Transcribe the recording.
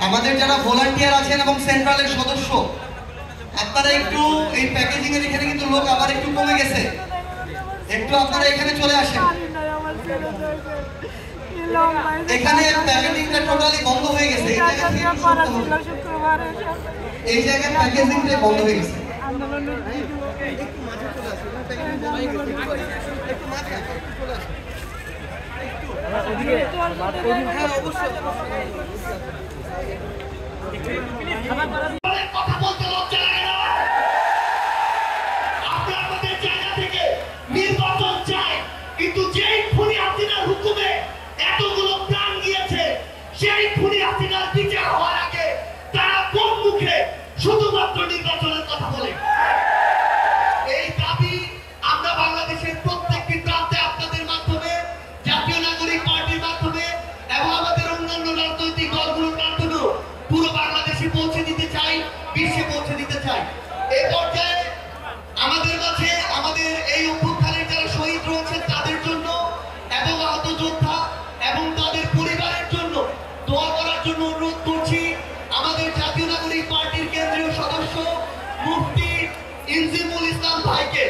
আমাদের যারা ভলান্টিয়ার আছেন এবং সেন্ট্রালের সদস্য, আপনারা একটু এই প্যাকেজিং এর এখানে কিন্তু লোক আবার একটু কমে গেছে, একটু আপনারা এখানে চলে আসেন। এখানে প্যাকেজিংটা টোটালি বন্ধ হয়ে গেছে, এই জায়গায় প্যাকেজিংটা বন্ধ হয়ে গেছে। কথা বলতে লজ্জা লাগে না? আমরা আমাদের জায়গা থেকে নির্বাচন চাই, কিন্তু যেই খুনি হাসিনার হুকুমে এতগুলো প্রাণ গিয়েছে, সেই খুনি হাসিনার বিচার হওয়ার আগে তারা কোন মুখে শুধুমাত্র নির্বাচনের কথা বলে? এই দাবি আমরা বাংলাদেশের প্রত্যেকটি প্রান্তে আপনাদের মাধ্যমে, জাতীয় নাগরিক পার্টির মাধ্যমে এবং আমাদের অন্যান্য রাজনৈতিক দলগুলোর মাধ্যমে পুরো বাংলাদেশে পৌঁছে দিতে চাই, বিশ্বে পৌঁছে দিতে চাই। এই পর্যায়ে আমাদের কাছে আমাদের এই অভ্যুত্থানের যারা শহীদ রয়েছে তাদের জন্য এবং আহত যোদ্ধা এবং তাদের পরিবারের জন্য দোয়া করার জন্য অনুরোধ করছি আমাদের জাতীয় নাগরিক পার্টির কেন্দ্রীয় সদস্য মুফতি ইনজিমুল ইসলাম ভাইকে।